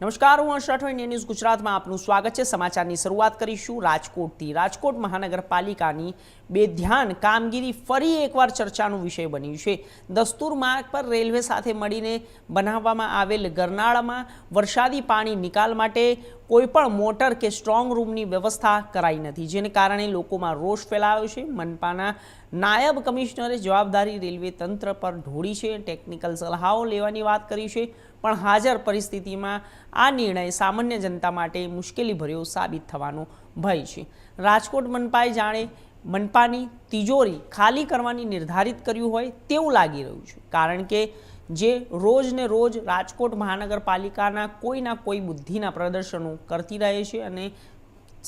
નમસ્કાર, હું હર્ષ Rathod, India news ગુજરાતમાં આપનું સ્વાગત છે। સમાચારની શરૂઆત કરીશું રાજકોટથી। રાજકોટ મહાનગરપાલિકાની બેધ્યાન કામગીરી ફરી એકવાર ચર્ચાનો વિષય બન્યું છે। દસ્તુર માર્ગ પર રેલવે સાથે મળીને બનાવવામાં આવેલ ગરનાળામાં વરસાદી પાણી નિકાલ માટે કોઈપણ મોટર કે સ્ટ્રોંગ રૂમની વ્યવસ્થા કરાઈ નથી, જેને કારણે લોકોમાં રોષ ફેલાયો છે। મનપાના નાયબ કમિશનરે જવાબદારી રેલવે તંત્ર પર ઢોળી છે, ટેકનિકલ સલાહો લેવાની વાત કરી છે, પણ હાજર પરિસ્થિતિમાં આ નિર્ણય સામાન્ય જનતા માટે મુશ્કેલી ભર્યો સાબિત થવાનો ભય છે। રાજકોટ મનપાએ જાણે મનપાની તિજોરી ખાલી કરવાની નિર્ધારિત કર્યું હોય તેવું લાગી રહ્યું છે, કારણ કે જે રોજ ને રોજ રાજકોટ મહાનગરપાલિકાના કોઈના કોઈ બુદ્ધિના પ્રદર્શનો કરતી રહે છે અને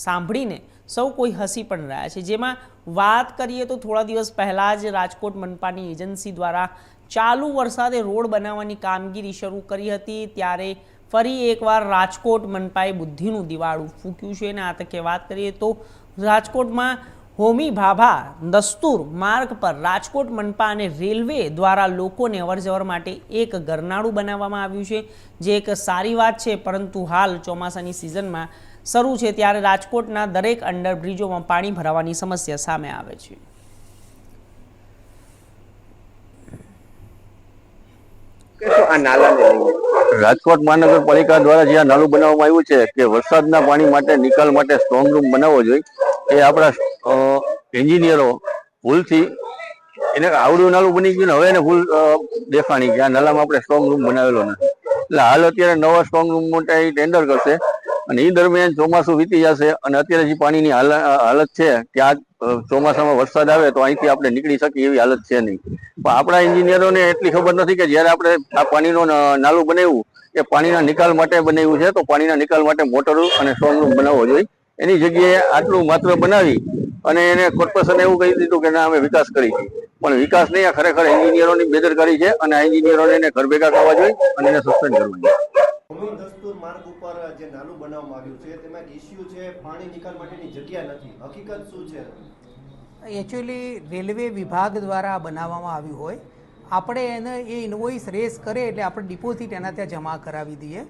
સાંભળીને સૌ કોઈ હસી પણ રહ્યા છે। જેમાં વાત કરીએ તો થોડા દિવસ પહેલાં જ રાજકોટ મનપાની એજન્સી દ્વારા ચાલુ વરસાદે રોડ બનાવવાની કામગીરી શરૂ કરી હતી, ત્યારે ફરી એકવાર રાજકોટ મનપાએ બુદ્ધિનું દિવાળું ફૂંક્યું છે। અને આ તકે વાત કરીએ તો રાજકોટમાં હોમી ભાભા દસ્તુર માર્ગ પર રાજકોટ મનપા અને રેલવે દ્વારા લોકોને અવરજવર માટે એક ગરનાળું બનાવવામાં આવ્યું છે, જે એક સારી વાત છે, પરંતુ હાલ ચોમાસાની સિઝનમાં શરૂ છે ત્યારે રાજકોટના દરેક અંડરબ્રિજોમાં પાણી ભરાવાની સમસ્યા સામે આવે છે। રાજકોટ મહાનગરપાલિકા દ્વારા જે નાલું બનાવવામાં આવ્યું છે કે વરસાદના પાણી માટે નિકાલ માટે સ્ટ્રોંગ રૂમ બનાવવો જોઈએ, એ આપણા એન્જિનિયરો ભૂલથી એને આવડું નાલું બની ગયું ને હવે એને ભૂલ દેખાણી કે આ નાલામાં આપણે સ્ટ્રોંગ રૂમ બનાવેલો નથી, એટલે હાલ અત્યારે નવા સ્ટ્રોંગ રૂમ માટે ટેન્ડર કરશે અને એ દરમિયાન ચોમાસું વીતી જશે અને અત્યારે જે પાણીની હાલત છે કે આ ચોમાસામાં વરસાદ આવે તો અહીંથી આપણે નીકળી શકીએ એવી હાલત છે નહીં। પણ આપણા એન્જિનિયરોને એટલી ખબર નથી કે જ્યારે આપણે આ પાણીનું નાલું બનાવ્યું એ પાણીના નિકાલ માટે બનાવ્યું છે, તો પાણીના નિકાલ માટે મોટર અને સ્ટ્રોંગ રૂમ બનાવવો જોઈએ। એની જગ્યાએ આટલું માત્ર બનાવી અને એને કોર્પોરેશને એવું કહી દીધું કે ના અમે વિકાસ કરી છે, પણ વિકાસ નહીં, આ ખરેખર એન્જિનિયરોની બેદરકારી છે અને આ એન્જિનિયરોને એને ઘર ભેગા કરવા જોઈએ અને એને સસ્પેન્ડ કરવા જોઈએ। દસ્તુર માર્ગ ઉપર જે નાલું બનાવવામાં આવ્યું છે તેમાં એક ઇસ્યુ છે, પાણી નિકાલ માટેની જગ્યા નથી, હકીકત શું છે? એકચ્યુઅલી રેલવે વિભાગ દ્વારા બનાવવામાં આવ્યું હોય, આપણે એને એ ઇન્વોઇસ રેસ કરે એટલે આપણે ડિપોઝિટ એના ત્યાં જમા કરાવી દઈએ।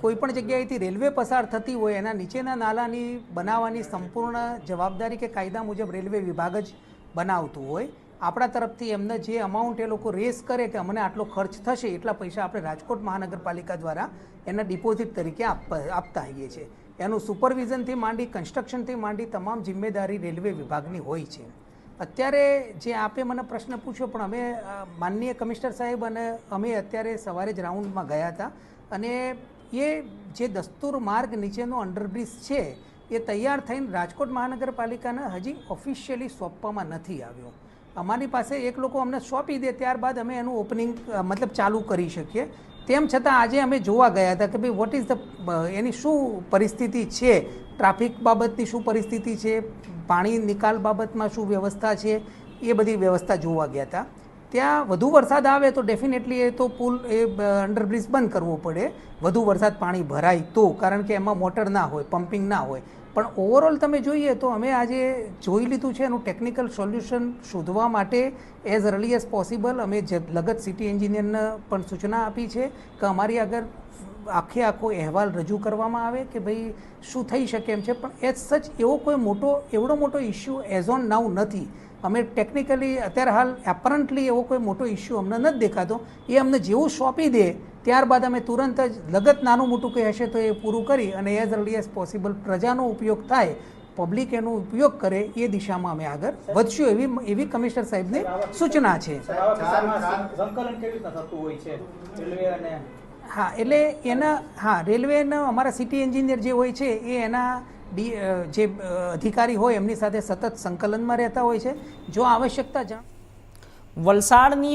કોઈપણ જગ્યાએથી રેલવે પસાર થતી હોય એના નીચેના નાલાની બનાવવાની સંપૂર્ણ જવાબદારી કે કાયદા મુજબ રેલવે વિભાગ જ બનાવતું હોય। આપણા તરફથી એમને જે અમાઉન્ટ એ લોકો રેસ કરે કે અમને આટલો ખર્ચ થશે એટલા પૈસા આપણે રાજકોટ મહાનગરપાલિકા દ્વારા એના ડિપોઝિટ તરીકે આપતા હોઈએ છીએ। એનું સુપરવિઝનથી માંડી કન્સ્ટ્રક્શનથી માંડી તમામ જિમ્મેદારી રેલવે વિભાગની હોય છે। અત્યારે જે આપે મને પ્રશ્ન પૂછ્યો, પણ અમે માનનીય કમિશનર સાહેબ અને અમે અત્યારે સવારે જ રાઉન્ડમાં ગયા હતા અને એ જે દસ્તુર માર્ગ નીચેનો અંડરબ્રિજ છે એ તૈયાર થઈને રાજકોટ મહાનગરપાલિકાને હજી ઓફિશિયલી સોંપવામાં નથી આવ્યો। અમારી પાસે એક લોકો અમને સોંપી દે ત્યારબાદ અમે એનું ઓપનિંગ મતલબ ચાલુ કરી શકીએ। તેમ છતાં આજે અમે જોવા ગયા હતા કે ભાઈ વોટ ઇઝ ધ એની શું પરિસ્થિતિ છે, ટ્રાફિક બાબતની શું પરિસ્થિતિ છે, પાણી નિકાલ બાબતમાં શું વ્યવસ્થા છે, એ બધી વ્યવસ્થા જોવા ગયા હતા। ત્યાં વધુ વરસાદ આવે તો ડેફિનેટલી એ તો પુલ એ અંડરબ્રિજ બંધ કરવો પડે, વધુ વરસાદ પાણી ભરાય તો, કારણ કે એમાં મોટર ના હોય, પમ્પિંગ ના હોય। પણ ઓવરઓલ તમે જોઈએ તો અમે આજે જોઈ લીધું છે એનું ટેકનિકલ સોલ્યુશન શોધવા માટે એઝ અર્લી એઝ પોસિબલ અમે લગત સિટી એન્જિનિયરને પણ સૂચના આપી છે કે અમારી આગળ આખો અહેવાલ રજૂ કરવામાં આવે કે ભાઈ શું થઈ શકે એમ છે, પણ એઝ સચ એવડો મોટો ઇસ્યુ એઝ ઓન નાઉ નથી। અમે ટેકનિકલી અત્યારે હાલ એપરન્ટલી એવો કોઈ મોટો ઇસ્યુ અમને નથી દેખાતો। એ અમને જેવું સોંપી દે ત્યારબાદ અમે તુરંત જ લગત નાનું મોટું કંઈ હશે તો એ પૂરું કરી અને એઝ અર્લી એઝ પોસિબલ પ્રજાનો ઉપયોગ થાય, પબ્લિક એનો ઉપયોગ કરે એ દિશામાં અમે આગળ વધશું એવી કમિશનર સાહેબની સૂચના છે। હા, એટલે એના રેલવેના અમારા સિટી એન્જિનિયર જે હોય છે એ એના જે અધિકારી હોય એમની સાથે સતત સંકલનમાં રહેતા હોય છે। જો આવશ્યકતા વલસાડની